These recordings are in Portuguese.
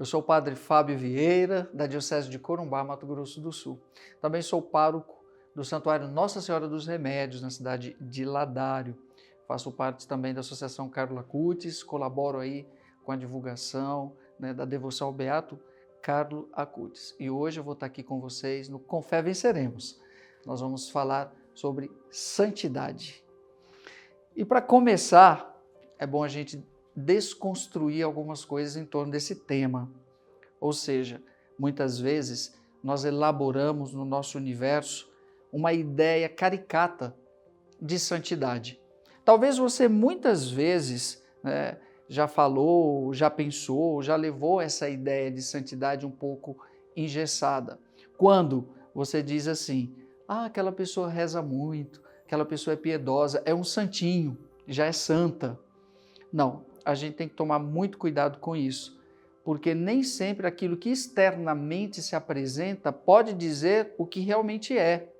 Eu sou o padre Fábio Vieira, da Diocese de Corumbá, Mato Grosso do Sul. Também sou pároco do Santuário Nossa Senhora dos Remédios, na cidade de Ladário. Faço parte também da Associação Carlo Acutis, colaboro aí com a divulgação, da devoção ao Beato Carlo Acutis. E hoje eu vou estar aqui com vocês no Com Fé Venceremos. Nós vamos falar sobre santidade. E para começar, é bom a gente desconstruir algumas coisas em torno desse tema. Ou seja, muitas vezes nós elaboramos no nosso universo uma ideia caricata de santidade. Talvez você muitas vezes já falou, já pensou, já levou essa ideia de santidade um pouco engessada. Quando você diz assim, aquela pessoa reza muito, aquela pessoa é piedosa, é um santinho, já é santa. Não, a gente tem que tomar muito cuidado com isso, porque nem sempre aquilo que externamente se apresenta pode dizer o que realmente é.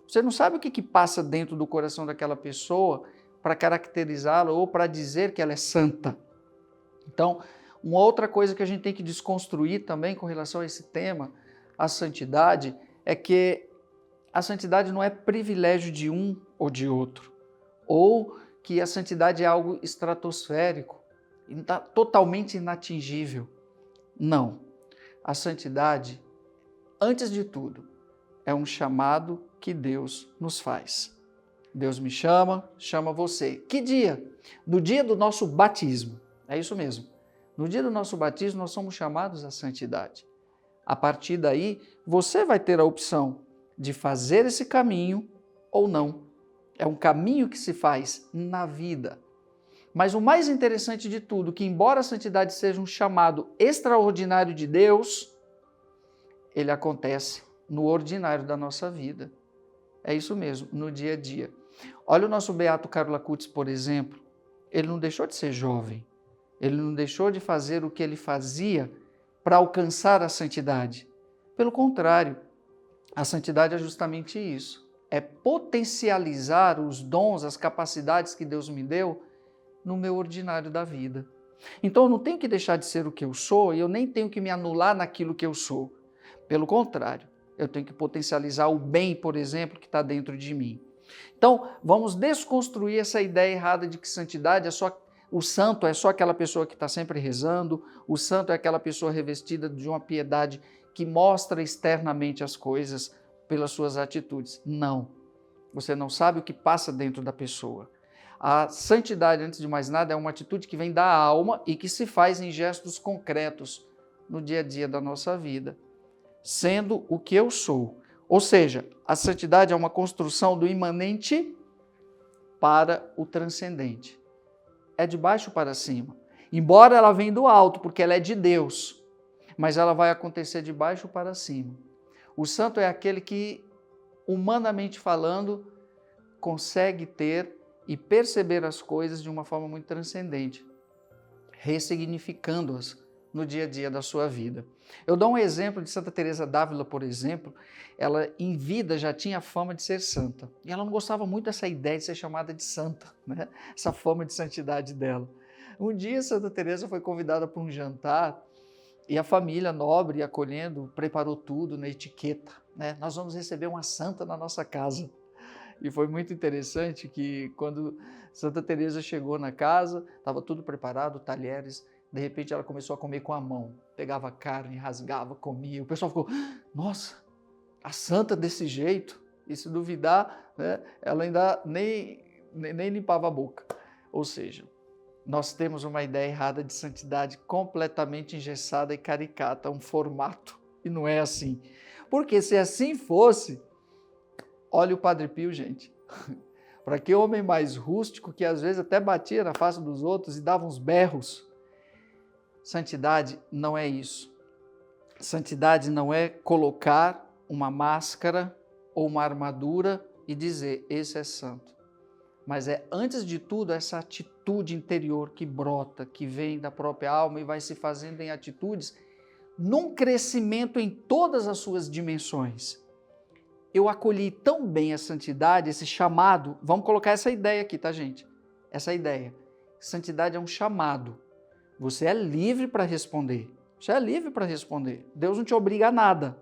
Você não sabe o que passa dentro do coração daquela pessoa para caracterizá-la ou para dizer que ela é santa. Então, uma outra coisa que a gente tem que desconstruir também com relação a esse tema, a santidade, é que a santidade não é privilégio de um ou de outro, ou que a santidade é algo estratosférico, totalmente inatingível. Não. A santidade, antes de tudo, é um chamado que Deus nos faz. Deus me chama, chama você. Que dia? No dia do nosso batismo. É isso mesmo. No dia do nosso batismo, nós somos chamados à santidade. A partir daí, você vai ter a opção de fazer esse caminho ou não. É um caminho que se faz na vida. Mas o mais interessante de tudo, que embora a santidade seja um chamado extraordinário de Deus, ele acontece no ordinário da nossa vida. É isso mesmo, no dia a dia. Olha o nosso Beato Carlo Acutis, por exemplo. Ele não deixou de ser jovem. Ele não deixou de fazer o que ele fazia para alcançar a santidade. Pelo contrário, a santidade é justamente isso. É potencializar os dons, as capacidades que Deus me deu no meu ordinário da vida. Então eu não tenho que deixar de ser o que eu sou e eu nem tenho que me anular naquilo que eu sou. Pelo contrário, eu tenho que potencializar o bem, por exemplo, que está dentro de mim. Então, vamos desconstruir essa ideia errada de que santidade é só o santo, é só aquela pessoa que está sempre rezando, o santo é aquela pessoa revestida de uma piedade que mostra externamente as coisas pelas suas atitudes. Não, você não sabe o que passa dentro da pessoa. A santidade, antes de mais nada, é uma atitude que vem da alma e que se faz em gestos concretos no dia a dia da nossa vida, sendo o que eu sou. Ou seja, a santidade é uma construção do imanente para o transcendente. É de baixo para cima. Embora ela venha do alto, porque ela é de Deus, mas ela vai acontecer de baixo para cima. O santo é aquele que, humanamente falando, consegue ter e perceber as coisas de uma forma muito transcendente, ressignificando-as no dia a dia da sua vida. Eu dou um exemplo de Santa Teresa d'Ávila, por exemplo. Ela, em vida, já tinha fama de ser santa. E ela não gostava muito dessa ideia de ser chamada de santa, essa fama de santidade dela. Um dia, Santa Teresa foi convidada para um jantar e a família nobre, acolhendo, preparou tudo na etiqueta. Nós vamos receber uma santa na nossa casa. E foi muito interessante que quando Santa Teresa chegou na casa, estava tudo preparado, talheres, de repente ela começou a comer com a mão, pegava carne, rasgava, comia. O pessoal ficou, nossa, a santa desse jeito? E se duvidar, ela ainda nem limpava a boca. Ou seja, nós temos uma ideia errada de santidade completamente engessada e caricata, um formato, e não é assim. Porque se assim fosse, olha o Padre Pio, gente. Para que homem mais rústico que às vezes até batia na face dos outros e dava uns berros. Santidade não é isso. Santidade não é colocar uma máscara ou uma armadura e dizer, esse é santo. Mas é, antes de tudo, essa atitude interior que brota, que vem da própria alma e vai se fazendo em atitudes num crescimento em todas as suas dimensões. Eu acolhi tão bem a santidade, esse chamado, vamos colocar essa ideia aqui, tá, gente? Essa ideia. Santidade é um chamado. Você é livre para responder. Você é livre para responder. Deus não te obriga a nada.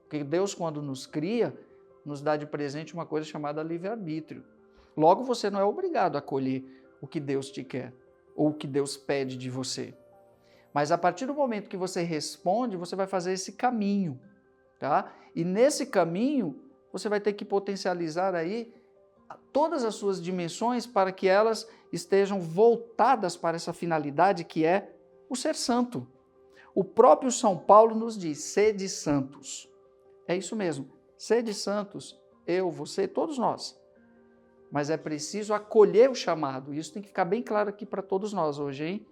Porque Deus, quando nos cria, nos dá de presente uma coisa chamada livre-arbítrio. Logo, você não é obrigado a acolher o que Deus te quer, ou o que Deus pede de você. Mas a partir do momento que você responde, você vai fazer esse caminho, tá? E nesse caminho, você vai ter que potencializar aí todas as suas dimensões para que elas estejam voltadas para essa finalidade que é o ser santo. O próprio São Paulo nos diz, sede santos. É isso mesmo, sede santos, eu, você, todos nós. Mas é preciso acolher o chamado. Isso tem que ficar bem claro aqui para todos nós hoje, hein?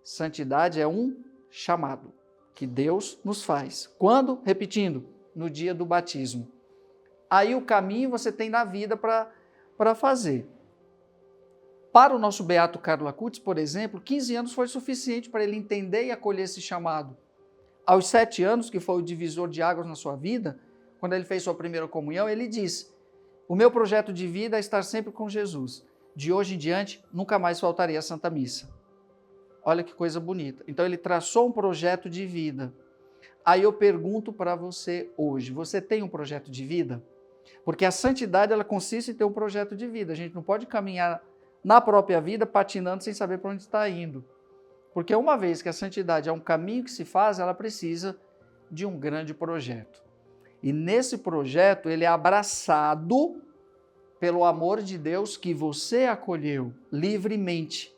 Santidade é um chamado que Deus nos faz. Quando? Repetindo, no dia do batismo. Aí o caminho você tem na vida para fazer. Para o nosso beato Carlo Acutis, por exemplo, 15 anos foi suficiente para ele entender e acolher esse chamado. Aos 7 anos, que foi o divisor de águas na sua vida, quando ele fez sua primeira comunhão, ele disse: o meu projeto de vida é estar sempre com Jesus. De hoje em diante, nunca mais faltarei à Santa Missa. Olha que coisa bonita. Então ele traçou um projeto de vida. Aí eu pergunto para você hoje, você tem um projeto de vida? Porque a santidade, ela consiste em ter um projeto de vida. A gente não pode caminhar na própria vida patinando sem saber para onde está indo. Porque uma vez que a santidade é um caminho que se faz, ela precisa de um grande projeto. E nesse projeto ele é abraçado pelo amor de Deus que você acolheu livremente.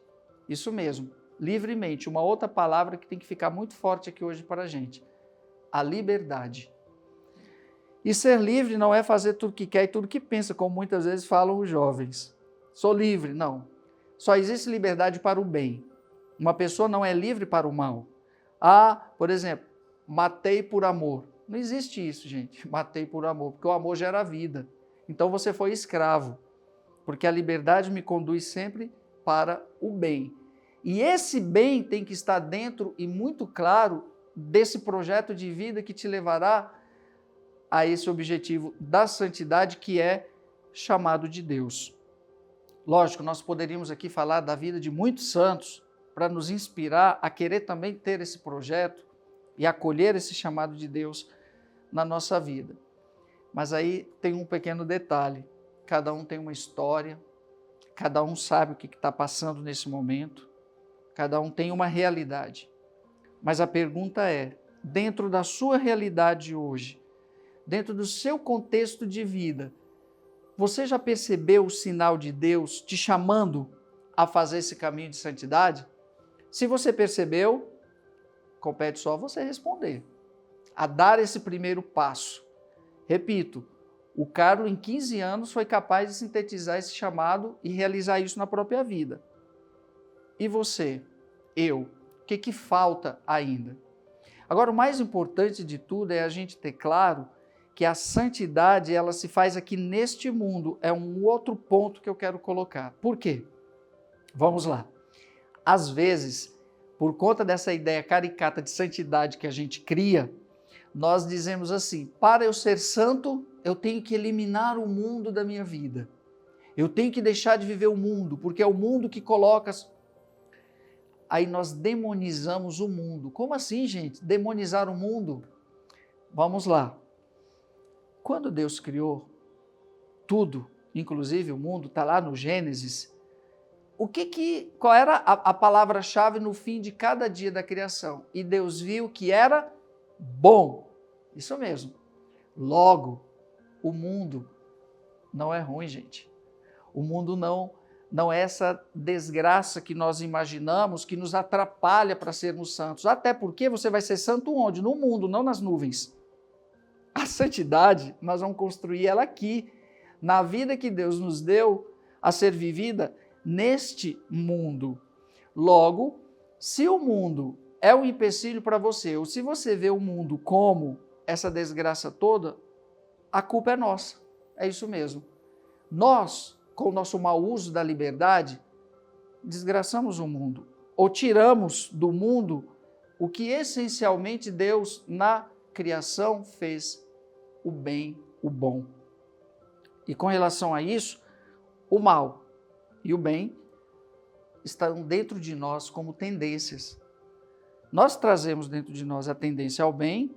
Isso mesmo, livremente. Uma outra palavra que tem que ficar muito forte aqui hoje para a gente. A liberdade. E ser livre não é fazer tudo que quer e tudo que pensa, como muitas vezes falam os jovens. Sou livre, não. Só existe liberdade para o bem. Uma pessoa não é livre para o mal. Por exemplo, matei por amor. Não existe isso, gente, matei por amor, porque o amor gera vida. Então você foi escravo, porque a liberdade me conduz sempre para o bem. E esse bem tem que estar dentro e muito claro desse projeto de vida que te levará a esse objetivo da santidade que é chamado de Deus. Lógico, nós poderíamos aqui falar da vida de muitos santos para nos inspirar a querer também ter esse projeto e acolher esse chamado de Deus na nossa vida. Mas aí tem um pequeno detalhe, cada um tem uma história, cada um sabe o que está passando nesse momento, cada um tem uma realidade. Mas a pergunta é, dentro da sua realidade hoje, dentro do seu contexto de vida, você já percebeu o sinal de Deus te chamando a fazer esse caminho de santidade? Se você percebeu, compete só você responder, a dar esse primeiro passo. Repito, o Carlo em 15 anos foi capaz de sintetizar esse chamado e realizar isso na própria vida. E você? Eu? O que falta ainda? Agora, o mais importante de tudo é a gente ter claro que a santidade, ela se faz aqui neste mundo. É um outro ponto que eu quero colocar. Por quê? Vamos lá. Às vezes, por conta dessa ideia caricata de santidade que a gente cria, nós dizemos assim, para eu ser santo, eu tenho que eliminar o mundo da minha vida. Eu tenho que deixar de viver o mundo, porque é o mundo que coloca... Aí nós demonizamos o mundo. Como assim, gente? Demonizar o mundo? Vamos lá. Quando Deus criou tudo, inclusive o mundo, está lá no Gênesis, qual era a palavra-chave no fim de cada dia da criação? E Deus viu que era bom. Isso mesmo. Logo, o mundo não é ruim, gente. O mundo não é essa desgraça que nós imaginamos que nos atrapalha para sermos santos. Até porque você vai ser santo onde? No mundo, não nas nuvens. A santidade, nós vamos construir ela aqui, na vida que Deus nos deu a ser vivida neste mundo. Logo, se o mundo é um empecilho para você, ou se você vê o mundo como essa desgraça toda, a culpa é nossa. É isso mesmo. Nós, com o nosso mau uso da liberdade, desgraçamos o mundo, ou tiramos do mundo o que essencialmente Deus na criação fez, o bem, o bom. E com relação a isso, o mal e o bem estão dentro de nós como tendências. Nós trazemos dentro de nós a tendência ao bem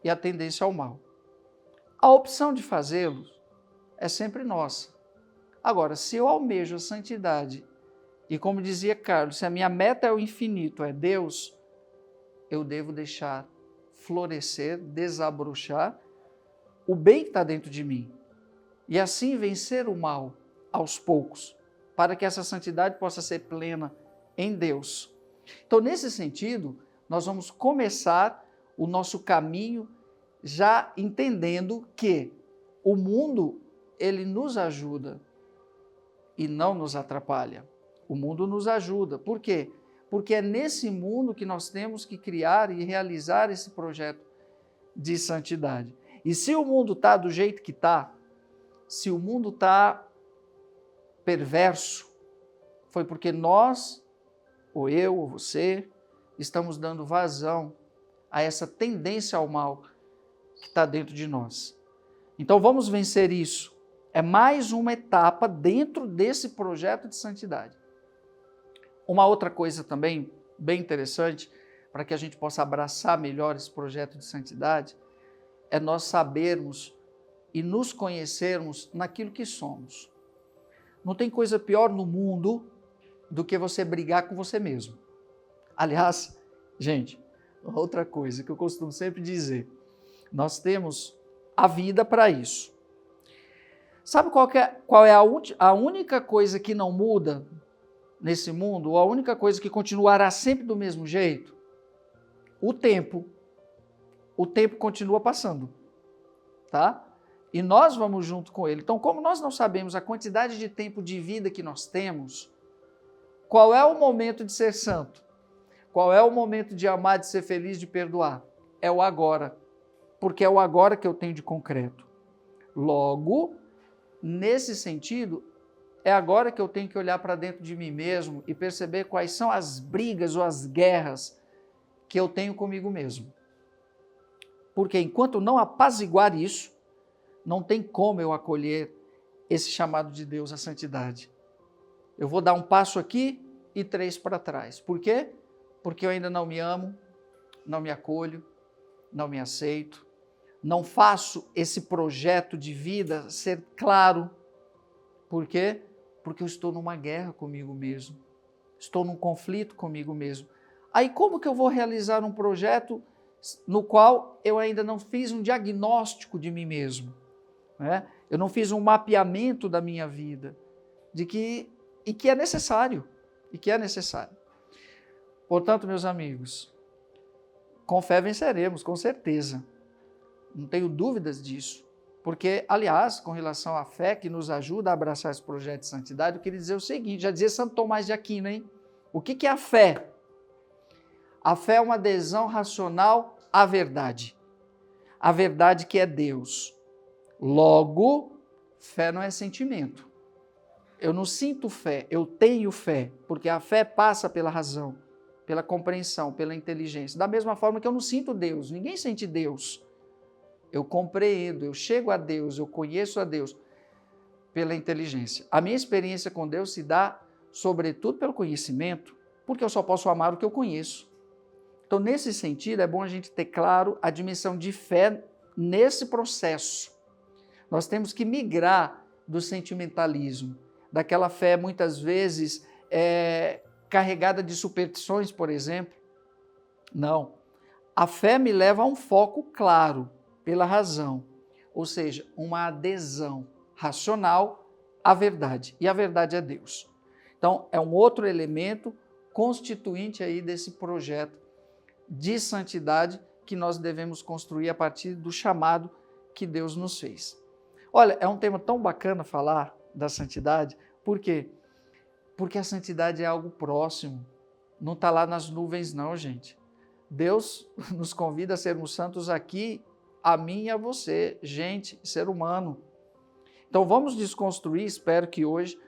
e a tendência ao mal. A opção de fazê-lo é sempre nossa. Agora, se eu almejo a santidade, e como dizia Carlos, se a minha meta é o infinito, é Deus, eu devo deixar florescer, desabrochar o bem que está dentro de mim. E assim vencer o mal aos poucos, para que essa santidade possa ser plena em Deus. Então, nesse sentido, nós vamos começar o nosso caminho já entendendo que o mundo, ele nos ajuda e não nos atrapalha. O mundo nos ajuda. Por quê? Porque é nesse mundo que nós temos que criar e realizar esse projeto de santidade. E se o mundo está do jeito que está, se o mundo está perverso, foi porque nós, ou eu, ou você, estamos dando vazão a essa tendência ao mal que está dentro de nós. Então vamos vencer isso. É mais uma etapa dentro desse projeto de santidade. Uma outra coisa também bem interessante, para que a gente possa abraçar melhor esse projeto de santidade, é nós sabermos e nos conhecermos naquilo que somos. Não tem coisa pior no mundo do que você brigar com você mesmo. Aliás, gente, outra coisa que eu costumo sempre dizer, nós temos a vida para isso. Sabe qual é a única coisa que não muda nesse mundo, ou a única coisa que continuará sempre do mesmo jeito? O tempo. O tempo continua passando, tá? E nós vamos junto com ele. Então, como nós não sabemos a quantidade de tempo de vida que nós temos, qual é o momento de ser santo? Qual é o momento de amar, de ser feliz, de perdoar? É o agora, porque é o agora que eu tenho de concreto. Logo, nesse sentido, é agora que eu tenho que olhar para dentro de mim mesmo e perceber quais são as brigas ou as guerras que eu tenho comigo mesmo. Porque enquanto não apaziguar isso, não tem como eu acolher esse chamado de Deus à santidade. Eu vou dar um passo aqui e 3 para trás. Por quê? Porque eu ainda não me amo, não me acolho, não me aceito, não faço esse projeto de vida ser claro. Por quê? Porque eu estou numa guerra comigo mesmo, estou num conflito comigo mesmo. Aí como que eu vou realizar um projeto no qual eu ainda não fiz um diagnóstico de mim mesmo, né? Eu não fiz um mapeamento da minha vida, que é necessário, Portanto, meus amigos, com fé venceremos, com certeza, não tenho dúvidas disso. Porque, aliás, com relação à fé que nos ajuda a abraçar esse projeto de santidade, eu queria dizer o seguinte, já dizia Santo Tomás de Aquino, hein? O que é a fé? A fé é uma adesão racional à verdade. A verdade que é Deus. Logo, fé não é sentimento. Eu não sinto fé, eu tenho fé, porque a fé passa pela razão, pela compreensão, pela inteligência. Da mesma forma que eu não sinto Deus, ninguém sente Deus. Eu compreendo, eu chego a Deus, eu conheço a Deus pela inteligência. A minha experiência com Deus se dá, sobretudo, pelo conhecimento, porque eu só posso amar o que eu conheço. Então, nesse sentido, é bom a gente ter claro a dimensão de fé nesse processo. Nós temos que migrar do sentimentalismo, daquela fé muitas vezes carregada de superstições, por exemplo. Não. A fé me leva a um foco claro, pela razão, ou seja, uma adesão racional à verdade, e a verdade é Deus. Então, é um outro elemento constituinte aí desse projeto de santidade que nós devemos construir a partir do chamado que Deus nos fez. Olha, é um tema tão bacana falar da santidade, por quê? Porque a santidade é algo próximo, não está lá nas nuvens não, gente. Deus nos convida a sermos santos aqui, a mim e a você, gente, ser humano. Então vamos desconstruir, espero que hoje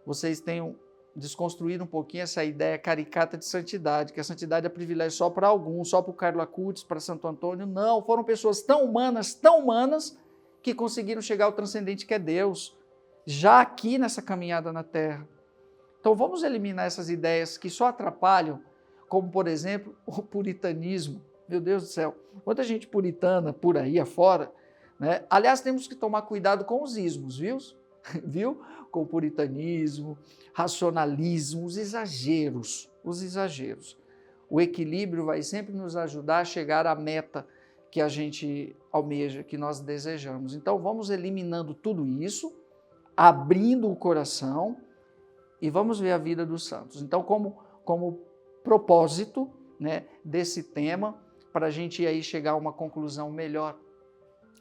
vocês tenham desconstruído um pouquinho essa ideia caricata de santidade, que a santidade é privilégio só para alguns, só para o Carlo Acutis, para Santo Antônio. Não, foram pessoas tão humanas, que conseguiram chegar ao transcendente que é Deus, já aqui nessa caminhada na Terra. Então vamos eliminar essas ideias que só atrapalham, como por exemplo o puritanismo. Meu Deus do céu, quanta gente puritana por aí afora, né? Aliás, temos que tomar cuidado com os ismos, viu? Viu? Com o puritanismo, racionalismo, os exageros, os exageros. O equilíbrio vai sempre nos ajudar a chegar à meta que a gente almeja, que nós desejamos. Então vamos eliminando tudo isso, abrindo o coração e vamos ver a vida dos santos. Então como propósito, né, desse tema, para a gente aí chegar a uma conclusão melhor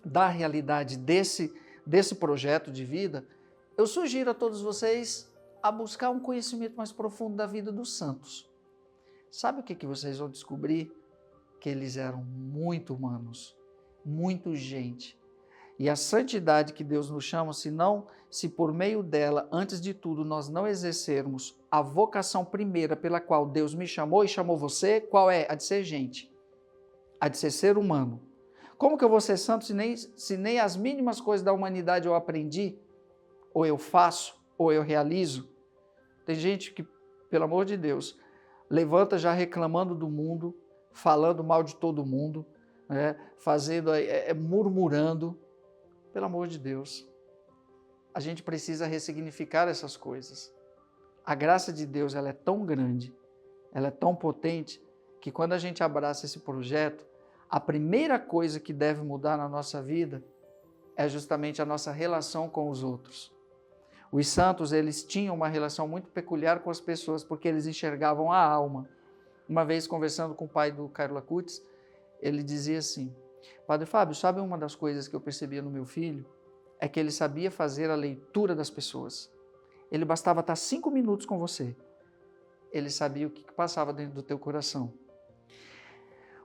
da realidade desse projeto de vida, eu sugiro a todos vocês a buscar um conhecimento mais profundo da vida dos santos. Sabe o que vocês vão descobrir? Que eles eram muito humanos, muito gente. E a santidade que Deus nos chama, se por meio dela, antes de tudo, nós não exercermos a vocação primeira pela qual Deus me chamou e chamou você, qual é? A de ser gente, a de ser humano. Como que eu vou ser santo se nem as mínimas coisas da humanidade eu aprendi, ou eu faço, ou eu realizo? Tem gente que, pelo amor de Deus, levanta já reclamando do mundo, falando mal de todo mundo, né? Murmurando. Pelo amor de Deus, a gente precisa ressignificar essas coisas. A graça de Deus, ela é tão grande, ela é tão potente, que quando a gente abraça esse projeto, a primeira coisa que deve mudar na nossa vida é justamente a nossa relação com os outros. Os santos, eles tinham uma relação muito peculiar com as pessoas, porque eles enxergavam a alma. Uma vez, conversando com o pai do Carlo Acutis, ele dizia assim: Padre Fábio, sabe uma das coisas que eu percebia no meu filho? É que ele sabia fazer a leitura das pessoas. Ele bastava estar 5 minutos com você. Ele sabia o que passava dentro do teu coração.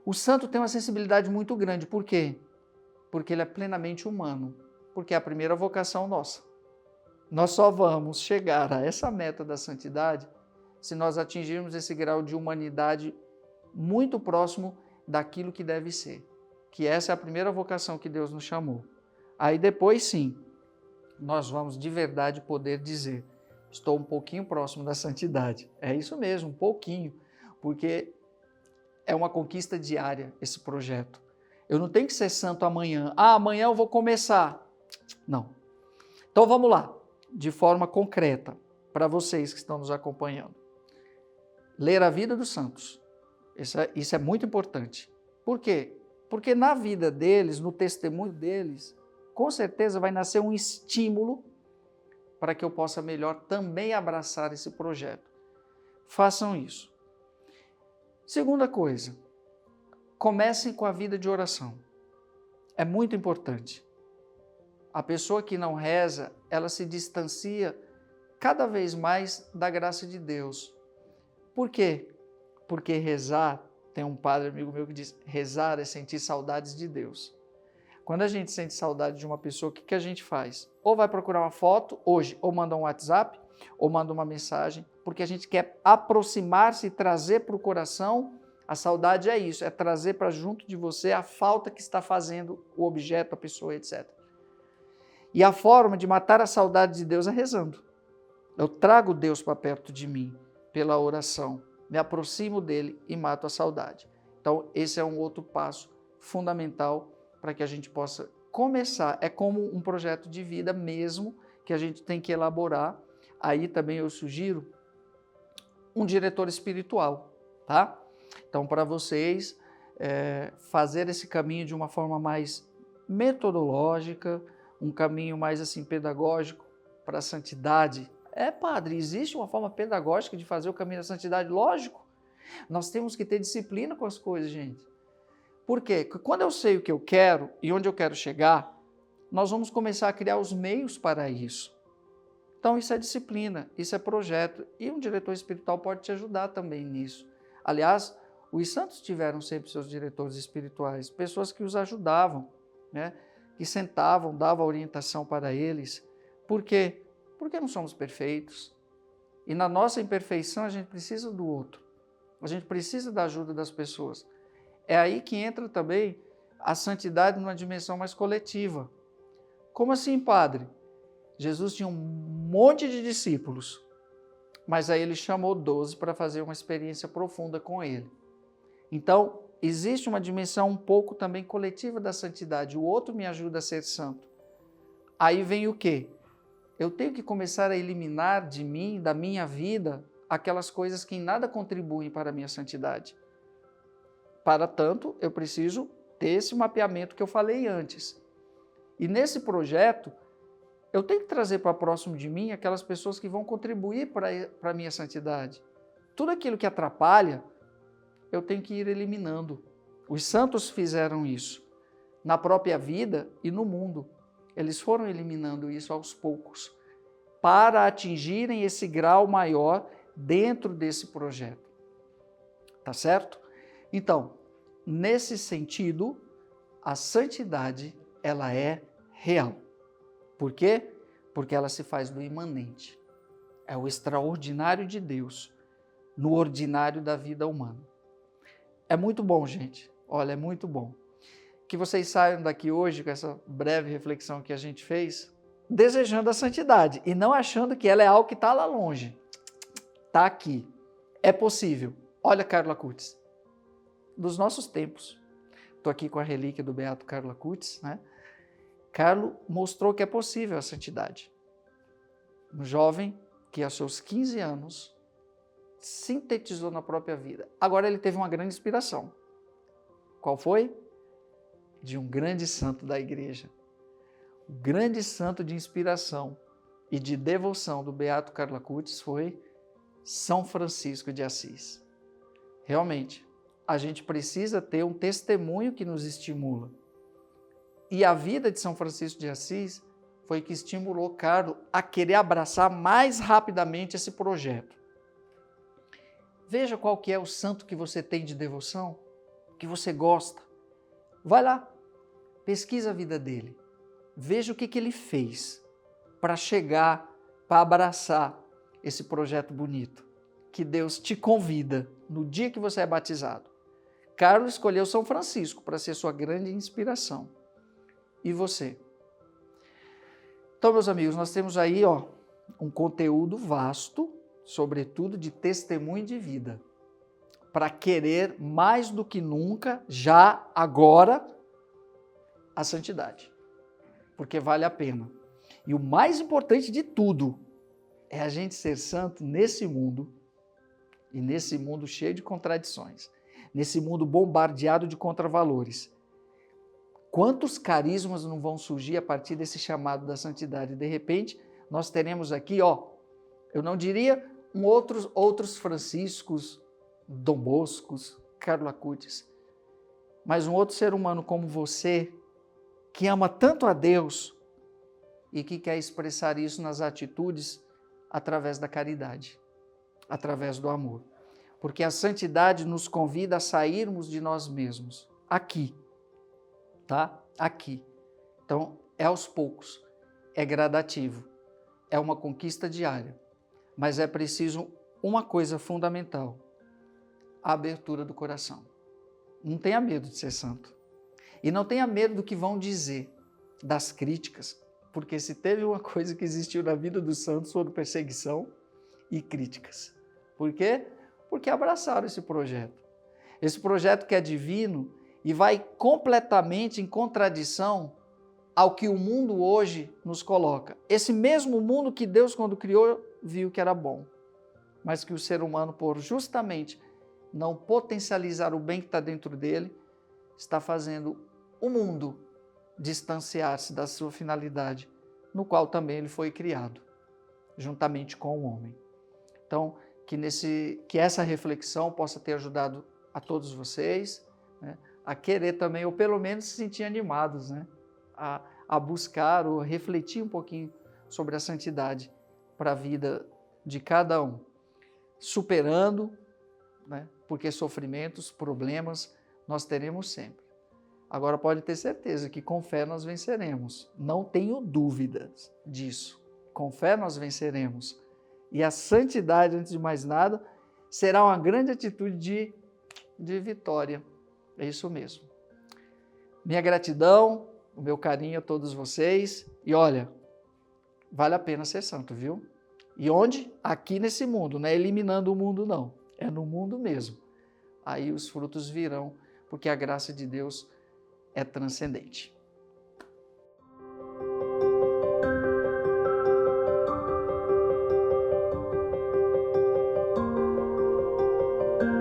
O santo tem uma sensibilidade muito grande. Por quê? Porque ele é plenamente humano. Porque é a primeira vocação nossa. Nós só vamos chegar a essa meta da santidade se nós atingirmos esse grau de humanidade muito próximo daquilo que deve ser. Que essa é a primeira vocação que Deus nos chamou. Aí depois sim, nós vamos de verdade poder dizer: estou um pouquinho próximo da santidade. É isso mesmo, um pouquinho, porque é uma conquista diária esse projeto. Eu não tenho que ser santo amanhã. Amanhã eu vou começar. Não. Então vamos lá, de forma concreta, para vocês que estão nos acompanhando. Ler a vida dos santos. Isso é muito importante. Por quê? Porque na vida deles, no testemunho deles, com certeza vai nascer um estímulo para que eu possa melhor também abraçar esse projeto. Façam isso. Segunda coisa, comecem com a vida de oração. É muito importante. A pessoa que não reza, ela se distancia cada vez mais da graça de Deus. Por quê? Porque rezar, tem um padre amigo meu que diz, rezar é sentir saudades de Deus. Quando a gente sente saudade de uma pessoa, o que a gente faz? Ou vai procurar uma foto hoje, ou manda um WhatsApp, ou manda uma mensagem, porque a gente quer aproximar-se e trazer para o coração. A saudade é isso, é trazer para junto de você a falta que está fazendo o objeto, a pessoa, etc. E a forma de matar a saudade de Deus é rezando. Eu trago Deus para perto de mim pela oração, me aproximo dele e mato a saudade. Então, esse é um outro passo fundamental para que a gente possa começar. É como um projeto de vida mesmo que a gente tem que elaborar. Aí também eu sugiro um diretor espiritual, tá? Então, para vocês fazer esse caminho de uma forma mais metodológica, um caminho mais assim pedagógico para a santidade. Padre, existe uma forma pedagógica de fazer o caminho da santidade? Lógico. Nós temos que ter disciplina com as coisas, gente. Por quê? Porque quando eu sei o que eu quero e onde eu quero chegar, nós vamos começar a criar os meios para isso. Então, isso é disciplina, isso é projeto. E um diretor espiritual pode te ajudar também nisso. Aliás, os santos tiveram sempre seus diretores espirituais, pessoas que os ajudavam, né? Que sentavam, davam orientação para eles. Por quê? Porque não somos perfeitos. E na nossa imperfeição a gente precisa do outro. A gente precisa da ajuda das pessoas. É aí que entra também a santidade numa dimensão mais coletiva. Como assim, padre? Jesus tinha um monte de discípulos. mas aí ele chamou 12 para fazer uma experiência profunda com ele. Então, existe uma dimensão um pouco também coletiva da santidade. O outro me ajuda a ser santo. Aí vem o quê? Eu tenho que começar a eliminar de mim, da minha vida, aquelas coisas que em nada contribuem para a minha santidade. Para tanto, eu preciso ter esse mapeamento que eu falei antes. E nesse projeto, eu tenho que trazer para próximo de mim aquelas pessoas que vão contribuir para a minha santidade. Tudo aquilo que atrapalha, eu tenho que ir eliminando. Os santos fizeram isso na própria vida e no mundo. Eles foram eliminando isso aos poucos para atingirem esse grau maior dentro desse projeto. Tá certo? Então, nesse sentido, a santidade, ela é real. Por quê? Porque ela se faz do imanente. É o extraordinário de Deus no ordinário da vida humana. É muito bom, gente. Olha, é muito bom. Que vocês saiam daqui hoje com essa breve reflexão que a gente fez, desejando a santidade e não achando que ela é algo que está lá longe. Está aqui. É possível. Olha Carlo Acutis. Dos nossos tempos. Estou aqui com a relíquia do beato Carlo Acutis, né? Carlo mostrou que é possível a santidade. Um jovem que aos seus 15 anos sintetizou na própria vida. Agora ele teve uma grande inspiração. Qual foi? De um grande santo da igreja. O grande santo de inspiração e de devoção do beato Carlo Acutis foi São Francisco de Assis. Realmente, a gente precisa ter um testemunho que nos estimula. E a vida de São Francisco de Assis foi que estimulou Carlo a querer abraçar mais rapidamente esse projeto. Veja qual que é o santo que você tem de devoção, que você gosta. Vai lá, pesquisa a vida dele. Veja o que ele fez para chegar, para abraçar esse projeto bonito que Deus te convida no dia que você é batizado. Carlo escolheu São Francisco para ser sua grande inspiração. E você? Então, meus amigos, nós temos aí um conteúdo vasto, sobretudo de testemunho de vida, para querer mais do que nunca, já agora, a santidade, porque vale a pena. E o mais importante de tudo é a gente ser santo nesse mundo, e nesse mundo cheio de contradições, nesse mundo bombardeado de contravalores. Quantos carismas não vão surgir a partir desse chamado da santidade? De repente, nós teremos aqui, eu não diria outros Franciscos, Dom Boscos, Carlo Acutis, mas um outro ser humano como você, que ama tanto a Deus e que quer expressar isso nas atitudes através da caridade, através do amor. Porque a santidade nos convida a sairmos de nós mesmos, aqui, tá? Aqui. Então, é aos poucos, é gradativo, é uma conquista diária, mas é preciso uma coisa fundamental, a abertura do coração. Não tenha medo de ser santo. E não tenha medo do que vão dizer, das críticas, porque se teve uma coisa que existiu na vida dos santos foram perseguição e críticas. Por quê? Porque abraçaram esse projeto. Esse projeto que é divino e vai completamente em contradição ao que o mundo hoje nos coloca. Esse mesmo mundo que Deus, quando criou, viu que era bom, mas que o ser humano, por justamente não potencializar o bem que está dentro dele, está fazendo o mundo distanciar-se da sua finalidade, no qual também ele foi criado, juntamente com o homem. Então, que essa reflexão possa ter ajudado a todos vocês, né, a querer também, ou pelo menos se sentir animados, né, a buscar ou refletir um pouquinho sobre a santidade para a vida de cada um, superando, né, porque sofrimentos, problemas, nós teremos sempre. Agora pode ter certeza que com fé nós venceremos. Não tenho dúvidas disso. Com fé nós venceremos. E a santidade, antes de mais nada, será uma grande atitude de vitória. É isso mesmo. Minha gratidão, o meu carinho a todos vocês. E olha, vale a pena ser santo, viu? E onde? Aqui nesse mundo, não é eliminando o mundo não, é no mundo mesmo. Aí os frutos virão, porque a graça de Deus é transcendente.